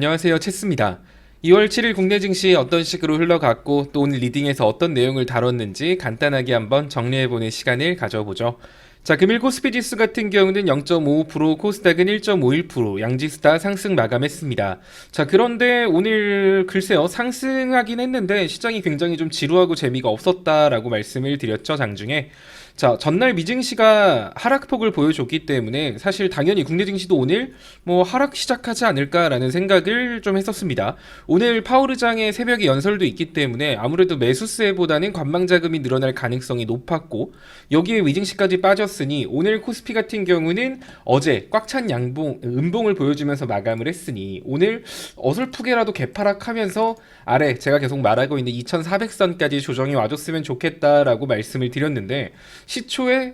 안녕하세요, 체스입니다. 2월 7일 국내 증시 어떤 식으로 흘러갔고 또 오늘 리딩에서 어떤 내용을 다뤘는지 간단하게 한번 정리해보는 시간을 가져보죠. 자, 금일 코스피 지수 같은 경우는 0.55%, 코스닥은 1.51%, 양지수 다 상승 마감했습니다. 자, 그런데 오늘 글쎄요, 상승하긴 했는데 시장이 굉장히 좀 지루하고 재미가 없었다라고 말씀을 드렸죠, 장중에. 자, 전날 미증시가 하락폭을 보여줬기 때문에 사실 당연히 국내 증시도 오늘 뭐 하락 시작하지 않을까라는 생각을 좀 했었습니다. 오늘 파월 의장의 새벽에 연설도 있기 때문에 아무래도 매수세보다는 관망 자금이 늘어날 가능성이 높았고, 여기에 미증시까지 빠졌으니 오늘 코스피 같은 경우는 어제 꽉 찬 양봉 음봉을 보여주면서 마감을 했으니 오늘 어설프게라도 개파락하면서 아래 제가 계속 말하고 있는 2400선까지 조정이 와줬으면 좋겠다라고 말씀을 드렸는데, 시초에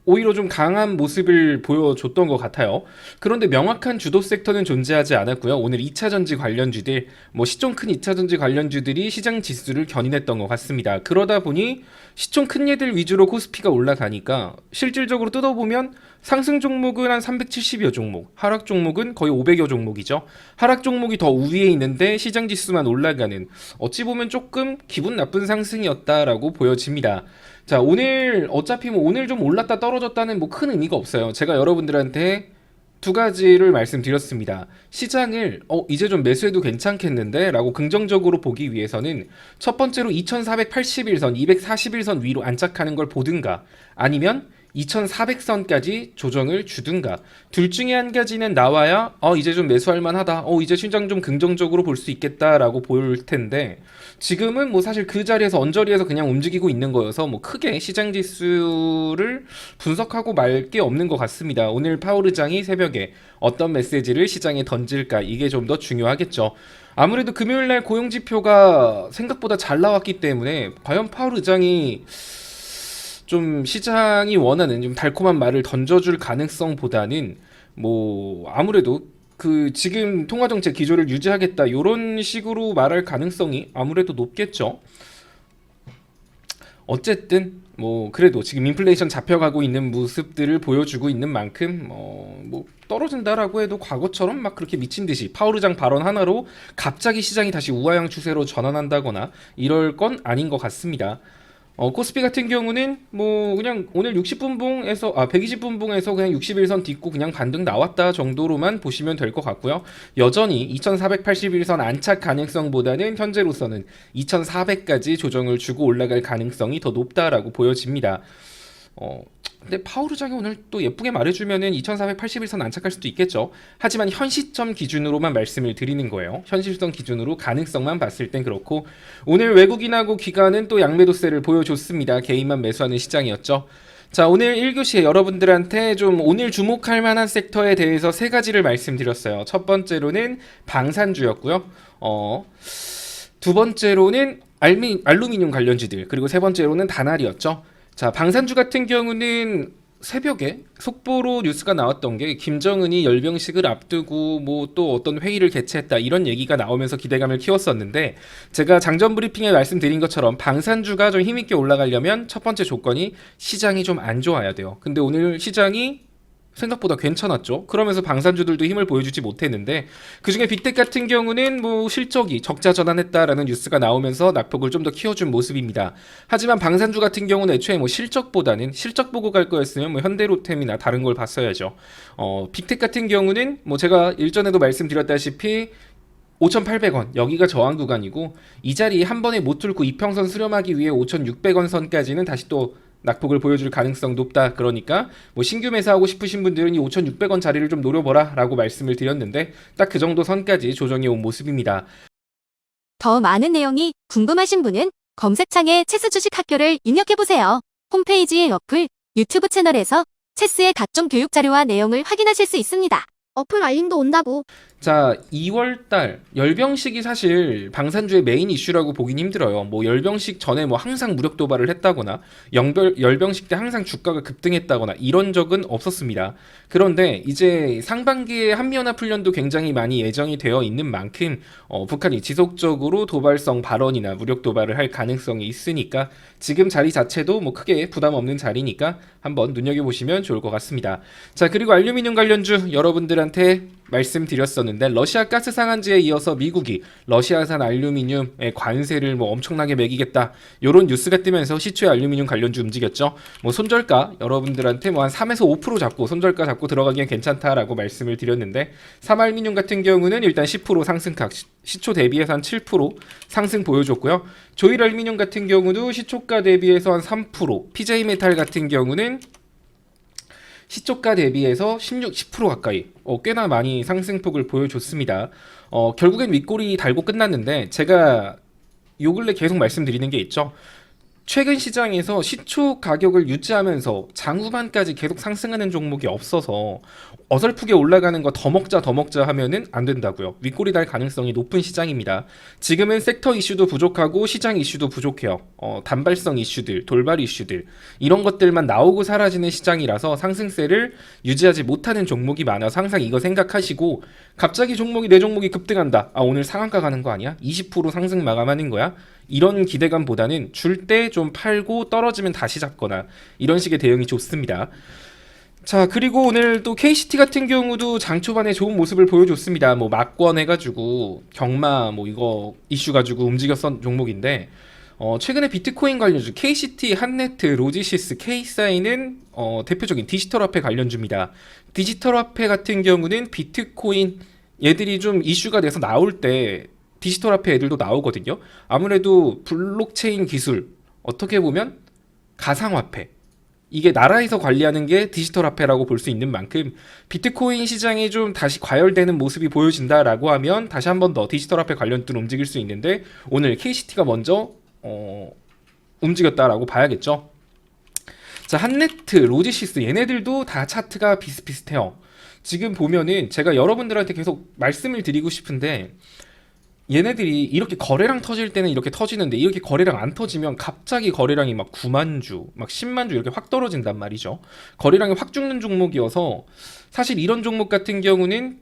오히려 좀 강한 모습을 보여줬던 것 같아요. 그런데 명확한 주도 섹터는 존재하지 않았고요. 오늘 2차전지 관련주들, 뭐 시총 큰 2차전지 관련주들이 시장 지수를 견인했던 것 같습니다. 그러다 보니 시총 큰 얘들 위주로 코스피가 올라가니까 실질적으로 뜯어보면 상승 종목은 한 370여 종목, 하락 종목은 거의 500여 종목이죠. 하락 종목이 더 우위에 있는데 시장 지수만 올라가는, 어찌 보면 조금 기분 나쁜 상승이었다라고 보여집니다. 자, 오늘 어차피 뭐 오늘 좀 올랐다 떨어졌다는 뭐 큰 의미가 없어요. 제가 여러분들한테 두 가지를 말씀드렸습니다. 시장을 이제 좀 매수해도 괜찮겠는데 라고 긍정적으로 보기 위해서는 첫 번째로 2481선, 241선 위로 안착하는 걸 보든가, 아니면 2400선까지 조정을 주든가, 둘 중에 한 가지는 나와야 이제 좀 매수할 만하다, 이제 시장 좀 긍정적으로 볼 수 있겠다라고 보일 텐데, 지금은 뭐 사실 그 자리에서 언저리에서 그냥 움직이고 있는 거여서 뭐 크게 시장 지수를 분석하고 말 게 없는 것 같습니다. 오늘 파월 의장이 새벽에 어떤 메시지를 시장에 던질까, 이게 좀 더 중요하겠죠. 아무래도 금요일날 고용지표가 생각보다 잘 나왔기 때문에 과연 파월 의장이 좀 시장이 원하는 좀 달콤한 말을 던져줄 가능성보다는 뭐 아무래도 그 지금 통화정책 기조를 유지하겠다 이런 식으로 말할 가능성이 아무래도 높겠죠. 어쨌든 뭐 그래도 지금 인플레이션 잡혀가고 있는 모습들을 보여주고 있는 만큼 뭐 떨어진다라고 해도 과거처럼 막 그렇게 미친 듯이 파월 의장 발언 하나로 갑자기 시장이 다시 우하향 추세로 전환한다거나 이럴 건 아닌 것 같습니다. 코스피 같은 경우는 뭐 그냥 오늘 60분봉에서 120분봉에서 그냥 61선 딛고 그냥 반등 나왔다 정도로만 보시면 될 것 같고요. 여전히 2481선 안착 가능성보다는 현재로서는 2400까지 조정을 주고 올라갈 가능성이 더 높다라고 보여집니다. 근데 파월 의장이 오늘 또 예쁘게 말해주면은 2481선 안착할 수도 있겠죠. 하지만 현 시점 기준으로만 말씀을 드리는 거예요. 현 시점 기준으로 가능성만 봤을 땐 그렇고, 오늘 외국인하고 기관은 또 양매도세를 보여줬습니다. 개인만 매수하는 시장이었죠. 자, 오늘 1교시에 여러분들한테 좀 오늘 주목할 만한 섹터에 대해서 세 가지를 말씀드렸어요. 첫 번째로는 방산주였고요. 두 번째로는 알루미늄 관련주들, 그리고 세 번째로는 다날이었죠. 자, 방산주 같은 경우는 새벽에 속보로 뉴스가 나왔던 게 김정은이 열병식을 앞두고 뭐 또 어떤 회의를 개최했다 이런 얘기가 나오면서 기대감을 키웠었는데, 제가 장전 브리핑에 말씀드린 것처럼 방산주가 좀 힘있게 올라가려면 첫 번째 조건이 시장이 좀 안 좋아야 돼요. 근데 오늘 시장이 생각보다 괜찮았죠. 그러면서 방산주들도 힘을 보여주지 못했는데, 그중에 빅텍 같은 경우는 뭐 실적이 적자 전환했다라는 뉴스가 나오면서 낙폭을 좀 더 키워준 모습입니다. 하지만 방산주 같은 경우는 애초에 뭐 실적보다는 실적 보고 갈 거였으면 뭐 현대로템이나 다른 걸 봤어야죠. 빅텍 같은 경우는 뭐 제가 일전에도 말씀드렸다시피 5,800원 여기가 저항 구간이고, 이 자리 한 번에 못 뚫고 이평선 수렴하기 위해 5,600원 선까지는 다시 또 낙폭을 보여줄 가능성 높다. 그러니까 뭐 신규 매수하고 싶으신 분들은 이 5,600원 자리를 좀 노려보라 라고 말씀을 드렸는데, 딱 그 정도 선까지 조정해 온 모습입니다. 더 많은 내용이 궁금하신 분은 검색창에 체스 주식 학교를 입력해보세요. 홈페이지의 어플, 유튜브 채널에서 체스의 각종 교육 자료와 내용을 확인하실 수 있습니다. 어플 알림도 온다고. 자, 2월달 열병식이 사실 방산주의 메인 이슈라고 보긴 힘들어요. 뭐 열병식 전에 뭐 항상 무력 도발을 했다거나 열병식 때 항상 주가가 급등했다거나 이런 적은 없었습니다. 그런데 이제 상반기에 한미연합훈련도 굉장히 많이 예정이 되어 있는 만큼 북한이 지속적으로 도발성 발언이나 무력 도발을 할 가능성이 있으니까 지금 자리 자체도 뭐 크게 부담 없는 자리니까 한번 눈여겨보시면 좋을 것 같습니다. 자, 그리고 알루미늄 관련주 여러분들한테 말씀드렸었는데 러시아 가스 상한제에 이어서 미국이 러시아산 알루미늄에 관세를 뭐 엄청나게 매기겠다 이런 뉴스가 뜨면서 시초에 알루미늄 관련주 움직였죠. 뭐 손절가 여러분들한테 뭐 한 3에서 5% 잡고 손절가 잡고 들어가기엔 괜찮다라고 말씀을 드렸는데 삼알루미늄 같은 경우는 일단 10% 상승각 시초 대비해서 한 7% 상승 보여줬고요. 조일알루미늄 같은 경우도 시초가 대비해서 한 3%, PJ메탈 같은 경우는 시초가 대비해서 16, 10% 가까이 꽤나 많이 상승폭을 보여줬습니다. 결국엔 윗꼬리 달고 끝났는데 제가 요 근래 계속 말씀드리는 게 있죠. 최근 시장에서 시초 가격을 유지하면서 장후반까지 계속 상승하는 종목이 없어서 어설프게 올라가는 거 더 먹자 하면은 안 된다고요. 윗꼬리 달 가능성이 높은 시장입니다. 지금은 섹터 이슈도 부족하고 시장 이슈도 부족해요. 단발성 이슈들, 돌발 이슈들 이런 것들만 나오고 사라지는 시장이라서 상승세를 유지하지 못하는 종목이 많아서 항상 이거 생각하시고 갑자기 내 종목이 급등한다. 오늘 상한가 가는 거 아니야? 20% 상승 마감하는 거야? 이런 기대감보다는 줄 때 좀 팔고 떨어지면 다시 잡거나 이런 식의 대응이 좋습니다. 자, 그리고 오늘 또 KCT 같은 경우도 장 초반에 좋은 모습을 보여줬습니다. 뭐 막권 해가지고 경마 뭐 이거 이슈 가지고 움직였던 종목인데 최근에 비트코인 관련주 KCT, 한네트, 로지시스, K사인은 대표적인 디지털 화폐 관련주입니다. 디지털 화폐 같은 경우는 비트코인 얘들이 좀 이슈가 돼서 나올 때 디지털 화폐 애들도 나오거든요. 아무래도 블록체인 기술 어떻게 보면 가상화폐 이게 나라에서 관리하는 게 디지털 화폐라고 볼 수 있는 만큼 비트코인 시장이 좀 다시 과열되는 모습이 보여진다라고 하면 다시 한 번 더 디지털 화폐 관련주로 움직일 수 있는데 오늘 KCT가 먼저 움직였다라고 봐야겠죠. 자, 한네트, 로지시스 얘네들도 다 차트가 비슷비슷해요. 지금 보면은 제가 여러분들한테 계속 말씀을 드리고 싶은데 얘네들이 이렇게 거래량 터질 때는 이렇게 터지는데 이렇게 거래량 안 터지면 갑자기 거래량이 막 9만 주, 막 10만 주 이렇게 확 떨어진단 말이죠. 거래량이 확 죽는 종목이어서 사실 이런 종목 같은 경우는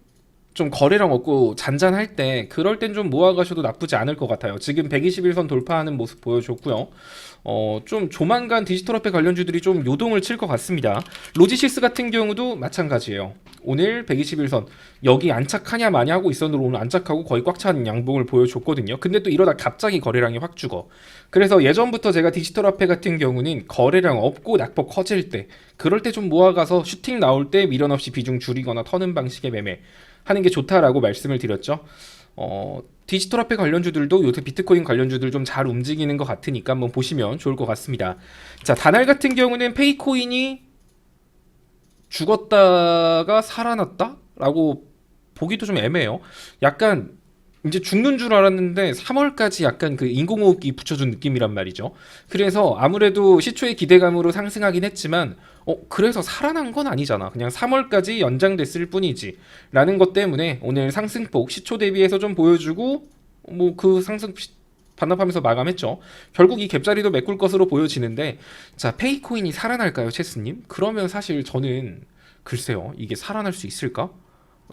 좀 거래량 없고 잔잔할 때 그럴 땐 좀 모아가셔도 나쁘지 않을 것 같아요. 지금 121선 돌파하는 모습 보여줬고요. 좀 조만간 디지털 화폐 관련주들이 좀 요동을 칠 것 같습니다. 로지시스 같은 경우도 마찬가지예요. 오늘 121선 여기 안착하냐 마냐 하고 있었는데 오늘 안착하고 거의 꽉 찬 양봉을 보여줬거든요. 근데 또 이러다 갑자기 거래량이 확 죽어. 그래서 예전부터 제가 디지털 화폐 같은 경우는 거래량 없고 낙폭 커질 때 그럴 때 좀 모아가서 슈팅 나올 때 미련 없이 비중 줄이거나 터는 방식의 매매 하는 게 좋다라고 말씀을 드렸죠. 디지털 화폐 관련주들도 요새 비트코인 관련주들 좀 잘 움직이는 것 같으니까 한번 보시면 좋을 것 같습니다. 자, 다날 같은 경우는 페이코인이 죽었다가 살아났다? 라고 보기도 좀 애매해요. 약간 이제 죽는 줄 알았는데 3월까지 약간 그 인공호흡기 붙여준 느낌이란 말이죠. 그래서 아무래도 시초의 기대감으로 상승하긴 했지만 그래서 살아난 건 아니잖아. 그냥 3월까지 연장됐을 뿐이지 라는 것 때문에 오늘 상승폭 시초 대비해서 좀 보여주고 뭐 그 상승 반납하면서 마감했죠. 결국 이 갭자리도 메꿀 것으로 보여지는데 자, 페이코인이 살아날까요, 체스님? 그러면 사실 저는 글쎄요, 이게 살아날 수 있을까?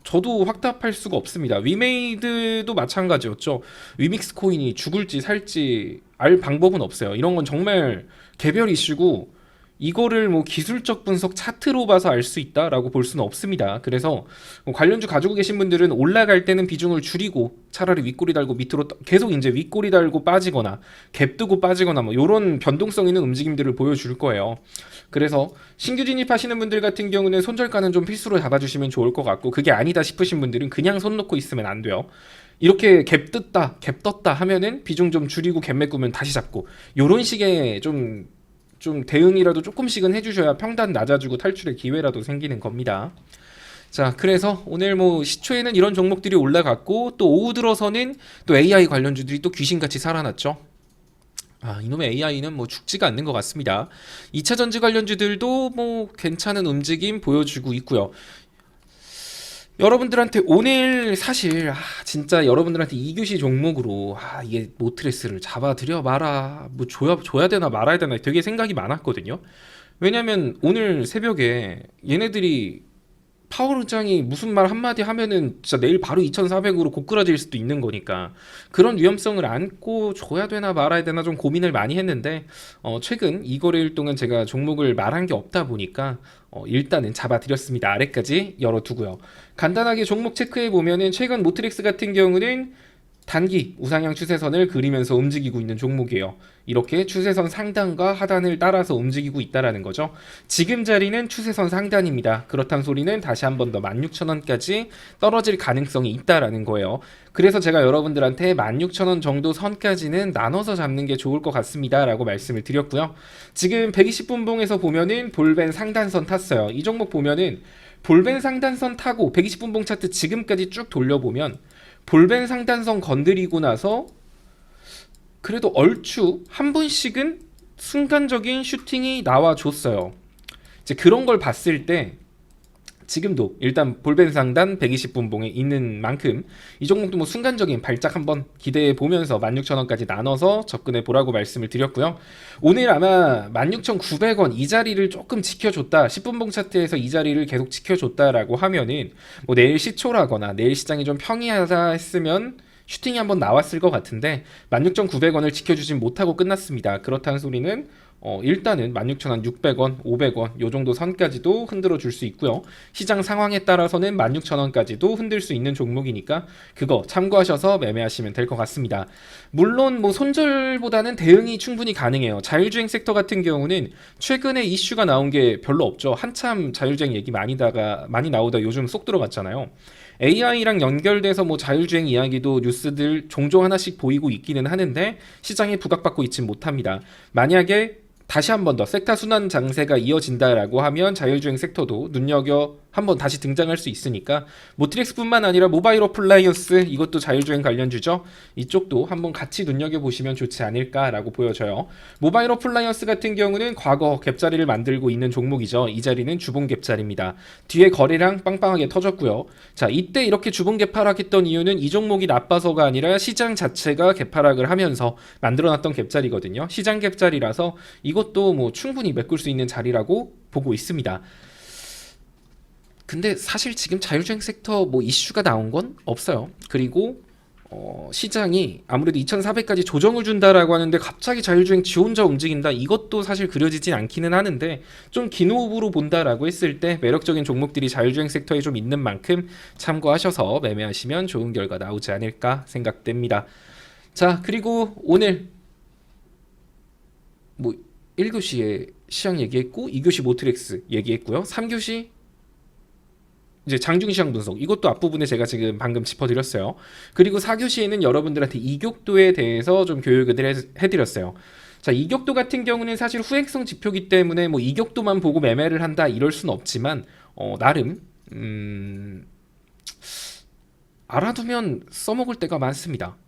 저도 확답할 수가 없습니다. 위메이드도 마찬가지였죠. 위믹스 코인이 죽을지 살지 알 방법은 없어요. 이런 건 정말 개별 이슈고 이거를 뭐 기술적 분석 차트로 봐서 알 수 있다라고 볼 수는 없습니다. 그래서 뭐 관련주 가지고 계신 분들은 올라갈 때는 비중을 줄이고 차라리 윗꼬리 달고 밑으로 계속 이제 윗꼬리 달고 빠지거나 갭 두고 빠지거나 뭐 이런 변동성 있는 움직임들을 보여줄 거예요. 그래서 신규 진입하시는 분들 같은 경우는 손절가는 좀 필수로 잡아주시면 좋을 것 같고 그게 아니다 싶으신 분들은 그냥 손 놓고 있으면 안 돼요. 이렇게 갭 떴다, 갭 떴다 하면은 비중 좀 줄이고 갭 메꾸면 다시 잡고 요런 식의 좀 대응이라도 조금씩은 해주셔야 평단 낮아지고 탈출의 기회라도 생기는 겁니다. 자, 그래서 오늘 뭐 시초에는 이런 종목들이 올라갔고 또 오후 들어서는 또 AI 관련주들이 또 귀신같이 살아났죠. 이놈의 AI는 뭐 죽지가 않는 것 같습니다. 2차 전지 관련주들도 뭐 괜찮은 움직임 보여주고 있고요. 여러분들한테 오늘 사실 진짜 여러분들한테 2교시 종목으로 이게 모트레스를 잡아드려 마라 뭐 줘야 되나 말아야 되나 되게 생각이 많았거든요. 왜냐면 오늘 새벽에 얘네들이 파월 의장이 무슨 말 한마디 하면은 진짜 내일 바로 2,400으로 고꾸라질 수도 있는 거니까 그런 위험성을 안고 줘야 되나 말아야 되나 좀 고민을 많이 했는데 최근 이 거래일 동안 제가 종목을 말한 게 없다 보니까 일단은 잡아드렸습니다. 아래까지 열어두고요. 간단하게 종목 체크해 보면은 최근 모트렉스 같은 경우는 단기 우상향 추세선을 그리면서 움직이고 있는 종목이에요. 이렇게 추세선 상단과 하단을 따라서 움직이고 있다라는 거죠. 지금 자리는 추세선 상단입니다. 그렇단 소리는 다시 한 번 더 16,000원까지 떨어질 가능성이 있다라는 거예요. 그래서 제가 여러분들한테 16,000원 정도 선까지는 나눠서 잡는 게 좋을 것 같습니다 라고 말씀을 드렸고요. 지금 120분봉에서 보면은 볼벤 상단선 탔어요. 이 종목 보면은 볼벤 상단선 타고 120분봉 차트 지금까지 쭉 돌려보면 볼벤 상단선 건드리고 나서 그래도 얼추 한 번씩은 순간적인 슈팅이 나와줬어요. 이제 그런 걸 봤을 때 지금도 일단 볼벤 상단 120분봉에 있는 만큼 이 종목도 뭐 순간적인 발작 한번 기대해 보면서 16,000원까지 나눠서 접근해 보라고 말씀을 드렸고요. 오늘 아마 16,900원 이 자리를 조금 지켜줬다, 10분봉 차트에서 이 자리를 계속 지켜줬다라고 하면은 뭐 내일 시초라거나 내일 시장이 좀 평이하다 했으면 슈팅이 한번 나왔을 것 같은데 16,900원을 지켜주진 못하고 끝났습니다. 그렇다는 소리는 일단은 16,600원, 500원 요 정도 선까지도 흔들어 줄 수 있고요. 시장 상황에 따라서는 16,000원까지도 흔들 수 있는 종목이니까 그거 참고하셔서 매매하시면 될 것 같습니다. 물론 뭐 손절보다는 대응이 충분히 가능해요. 자율주행 섹터 같은 경우는 최근에 이슈가 나온 게 별로 없죠. 한참 자율주행 얘기 많이 나오다 요즘 쏙 들어갔잖아요. AI랑 연결돼서 뭐 자율주행 이야기도 뉴스들 종종 하나씩 보이고 있기는 하는데 시장에 부각받고 있진 못합니다. 만약에 다시 한 번 더 섹터 순환 장세가 이어진다라고 하면 자율주행 섹터도 눈여겨 한번 다시 등장할 수 있으니까 모트렉스뿐만 아니라 모바일 어플라이언스 이것도 자율주행 관련주죠. 이쪽도 한번 같이 눈여겨보시면 좋지 않을까라고 보여져요. 모바일 어플라이언스 같은 경우는 과거 갭자리를 만들고 있는 종목이죠. 이 자리는 주봉 갭자리입니다. 뒤에 거래량 빵빵하게 터졌고요. 자, 이때 이렇게 주봉 갭하락했던 이유는 이 종목이 나빠서가 아니라 시장 자체가 갭하락을 하면서 만들어놨던 갭자리거든요. 시장 갭자리라서 이것도 뭐 충분히 메꿀 수 있는 자리라고 보고 있습니다. 근데 사실 지금 자율주행 섹터 뭐 이슈가 나온 건 없어요. 그리고 시장이 아무래도 2,400까지 조정을 준다라고 하는데 갑자기 자율주행 지 혼자 움직인다 이것도 사실 그려지진 않기는 하는데 좀 긴 호흡으로 본다라고 했을 때 매력적인 종목들이 자율주행 섹터에 좀 있는 만큼 참고하셔서 매매하시면 좋은 결과 나오지 않을까 생각됩니다. 자, 그리고 오늘 뭐 1교시에 시장 얘기했고 2교시 모트렉스 얘기했고요. 3교시 이제 장중시장 분석 이것도 앞부분에 제가 지금 방금 짚어드렸어요. 그리고 4교시에는 여러분들한테 이격도에 대해서 좀 교육을 해드렸어요. 자, 이격도 같은 경우는 사실 후행성 지표기 때문에 뭐 이격도만 보고 매매를 한다 이럴 순 없지만 나름 알아두면 써먹을 때가 많습니다.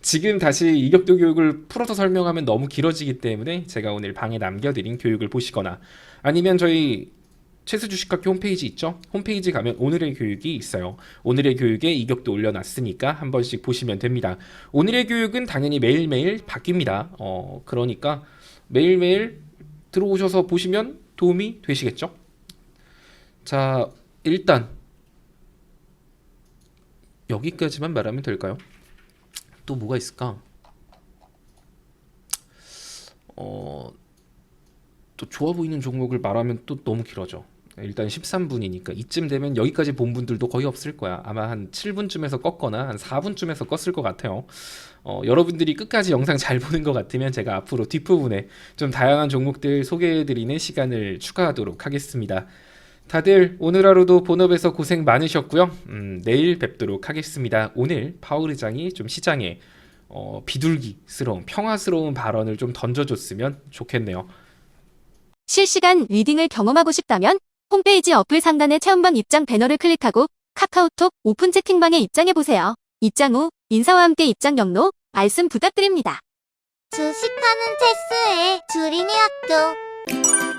지금 다시 이격도 교육을 풀어서 설명하면 너무 길어지기 때문에 제가 오늘 방에 남겨드린 교육을 보시거나 아니면 저희 최수 주식학교 홈페이지 있죠? 홈페이지 가면 오늘의 교육이 있어요. 오늘의 교육에 이격도 올려놨으니까 한 번씩 보시면 됩니다. 오늘의 교육은 당연히 매일매일 바뀝니다. 그러니까 매일매일 들어오셔서 보시면 도움이 되시겠죠? 자, 일단 여기까지만 말하면 될까요? 또 뭐가 있을까? 또 좋아 보이는 종목을 말하면 또 너무 길어져. 일단 13분이니까 이쯤 되면 여기까지 본 분들도 거의 없을 거야. 아마 한 7분쯤에서 껐거나 한 4분쯤에서 껐을 것 같아요. 여러분들이 끝까지 영상 잘 보는 것 같으면 제가 앞으로 뒷부분에 좀 다양한 종목들 소개해드리는 시간을 추가하도록 하겠습니다. 다들 오늘 하루도 본업에서 고생 많으셨고요. 내일 뵙도록 하겠습니다. 오늘 파월 의장이 좀 시장에 비둘기스러운 평화스러운 발언을 좀 던져줬으면 좋겠네요. 실시간 리딩을 경험하고 싶다면 홈페이지 어플 상단의 체험방 입장 배너를 클릭하고 카카오톡 오픈 채팅방에 입장해보세요. 입장 후 인사와 함께 입장 경로, 말씀 부탁드립니다. 주식하는 체스의 주린이 학교